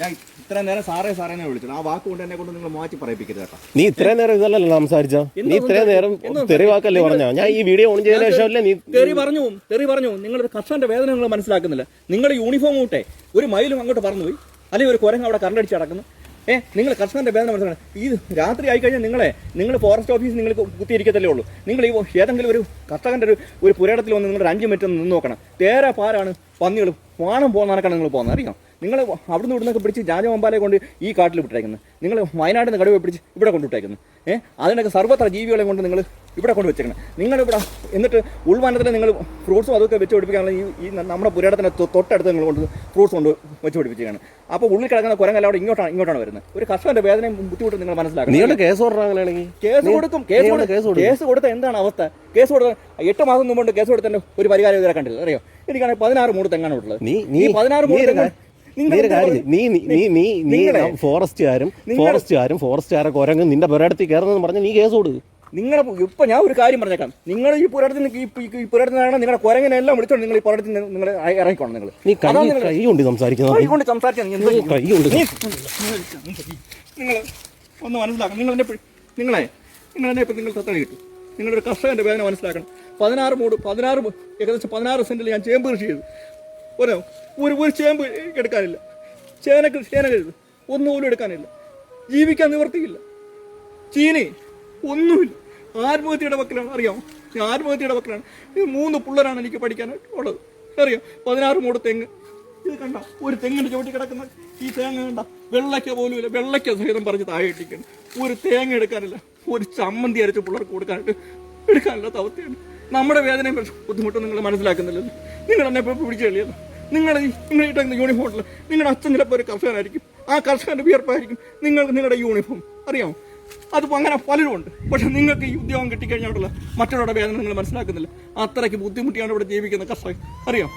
ഞാൻ ഇത്ര നേരം സാറേ സാറേനെ വിളിച്ചത് ആ വാക്ക് കൊണ്ട് എന്നെ കൊണ്ട് നിങ്ങൾ മാറ്റി പറയിപ്പിക്കരുത് കേട്ടോ. നീ ഇത്രയും നേരം ഇതല്ലല്ലോ സംസാരിച്ചോ, നീ ഇത്രയും നേരം തെറി വാക്കല്ലേ പറഞ്ഞോ? ഞാൻ ഈ വീഡിയോ ഓൺ ചെയ്തതിനു ശേഷമല്ലേ നീ തെറി പറഞ്ഞു. നിങ്ങളൊരു കർഷകന്റെ വേദന നിങ്ങൾ മനസ്സിലാക്കുന്നില്ല. നിങ്ങൾ യൂണിഫോം കൂട്ടെ ഒരു മൈലും അങ്ങോട്ട് പറന്നുപോയി, അല്ലെങ്കിൽ ഒരു കുരങ്ങ് അവിടെ കറണ്ടടിച്ച് നടക്കുന്നു. നിങ്ങൾ കർഷകന്റെ വേദന മനസ്സിലാക്കണം. ഈ രാത്രി ആയിക്കഴിഞ്ഞാൽ നിങ്ങൾ ഫോറസ്റ്റ് ഓഫീസിൽ നിങ്ങൾ കുത്തിയിരിക്കത്തല്ലേ ഉള്ളൂ. നിങ്ങൾ ഈ ഏതെങ്കിലും ഒരു കർഷകന്റെ ഒരു പുരയിടത്തിൽ വന്ന് നിങ്ങൾ 5 മിനിറ്റ് നിന്ന് നോക്കണം. തേരാ പാരാണ് പന്നികൾ വാണം പോകുന്നതാണ് നിങ്ങൾ പോകുന്നത്. അറിയാം, നിങ്ങൾ അവിടുന്ന് ഇവിടുന്നൊക്കെ പിടിച്ച് രാജവമ്പാലെ കൊണ്ട് ഈ കാട്ടിൽ വിട്ടേക്കുന്നത്. നിങ്ങൾ വയനാട്ടിൽ നിന്ന് കടുവ പിടിച്ച് ഇവിടെ കൊണ്ടുവിട്ടേക്കുന്നത്. അതിനൊക്കെ സർവ്വത്ര ജീവികളെ കൊണ്ട് നിങ്ങൾ ഇവിടെ കൊണ്ട് വെച്ചേക്കണം. നിങ്ങളിവിടെ എന്നിട്ട് ഉൾവനത്തിൽ നിങ്ങൾ ഫ്രൂട്ട്സും അതൊക്കെ വെച്ച് പിടിപ്പിക്കാനുള്ള ഈ നമ്മുടെ പുരയിടത്തിന് തൊട്ടടുത്ത് നിങ്ങൾ കൊണ്ട് ഫ്രൂട്ട്സ് കൊണ്ട് വെച്ച് പിടിപ്പിക്കുകയാണ്. അപ്പോൾ ഉള്ളിൽ കിടക്കുന്ന കുരങ്ങല്ല അവിടെ ഇങ്ങോട്ടാണ് വരുന്നത്. ഒരു കർഷകന്റെ വേദനയും ബുദ്ധിമുട്ടും നിങ്ങൾ മനസ്സിലാക്കണം. കേസ് കൊടുക്കും. കേസ് കൊടുത്ത എന്താണ് അവസ്ഥ? കേസ് കൊടുത്ത 8 മാസം മുമ്പ് കേസ് കൊടുത്തതിന്റെ ഒരു പരിഹാരം ഇതുവരെ കണ്ടില്ല. അറിയോ, എനിക്കാണെങ്കിൽ 16 മൂട് തെങ്ങാണ് ഉള്ളത്. നീ 16 മൂട് തെങ്ങ് ഫോറസ്റ്റുകാരും കുരങ്ങ് നിന്റെ പുരയിടത്തിൽ കയറുന്നെന്ന് പറഞ്ഞ് നീ കേസ് കൊടുക്കും. നിങ്ങളെ ഇപ്പൊ ഞാൻ ഒരു കാര്യം പറഞ്ഞേക്കാം. നിങ്ങൾ ഈ പുരയിടത്തിൽ നിങ്ങളുടെ കുരങ്ങിനെല്ലാം വിളിച്ചോണ്ട് നിങ്ങൾ ഈ പുരയിടത്തിൽ നിങ്ങൾ ഇറങ്ങിക്കോണം. നിങ്ങൾ നീ കൈ കൊണ്ട് സംസാരിക്കുന്നത് നിങ്ങൾ ഒന്ന് മനസ്സിലാക്കണം. നിങ്ങളെ ഇപ്പൊ നിങ്ങൾ തത്തടി കിട്ടും. നിങ്ങളൊരു കർഷകന്റെ വേദന മനസ്സിലാക്കണം. 16 ഏകദേശം 16 സെന്റിൽ ഞാൻ ചേമ്പ് കൃഷി ചെയ്തു. ഒരു ചേമ്പ് എടുക്കാനില്ല. ചേന കരുത് ഒന്നുപോലും എടുക്കാനില്ല. ജീവിക്കാൻ നിവർത്തിയില്ല. ചീനി ഒന്നുമില്ല. ആത്മഹത്യയുടെ വക്കിലാണ്. അറിയാമോ, ഞാൻ ആത്മഹത്യയുടെ വക്കിലാണ്. 3 പിള്ളേരാണ് എനിക്ക് പഠിക്കാനായിട്ട് ഉള്ളത്. അറിയാം, 16 മൂട് തെങ്ങ്. ഇത് കണ്ട ഒരു തെങ്ങിന്റെ ചവിട്ടി കിടക്കുന്ന ഈ തേങ്ങ കണ്ട വെള്ളയ്ക്ക പോലും ഇല്ല. വെള്ളയ്ക്ക സഹിതം പറഞ്ഞ് താഴെ ഇട്ടിരിക്കണം. ഒരു തേങ്ങ എടുക്കാനില്ല. ഒരു ചമ്മന്തി അരച്ച് പിള്ളേർക്ക് കൊടുക്കാനായിട്ട് എടുക്കാനില്ലാത്ത അവസ്ഥയാണ്. നമ്മുടെ വേദനയും ബുദ്ധിമുട്ടും നിങ്ങൾ മനസ്സിലാക്കുന്നില്ലല്ലോ. നിങ്ങൾ എന്നെ ഇപ്പോൾ പിടിച്ചു കളിയല്ലോ. നിങ്ങളുടെ യൂണിഫോമിൽ നിങ്ങളുടെ അച്ഛൻ ചിലപ്പോൾ ഒരു കർഷകനായിരിക്കും. ആ കർഷകന്റെ വിയർപ്പായിരിക്കും നിങ്ങളുടെ യൂണിഫോം. അറിയാമോ, അതിപ്പോൾ അങ്ങനെ പലരും ഉണ്ട്. പക്ഷെ നിങ്ങൾക്ക് ഈ ഉദ്യോഗം കിട്ടിക്കഴിഞ്ഞാലുള്ള മറ്റുള്ളവരുടെ വേദന നിങ്ങൾ മനസ്സിലാക്കുന്നില്ല. അത്രയ്ക്ക് ബുദ്ധിമുട്ടിയാണ് ഇവിടെ ജീവിക്കുന്ന കർഷകർ. അറിയാം.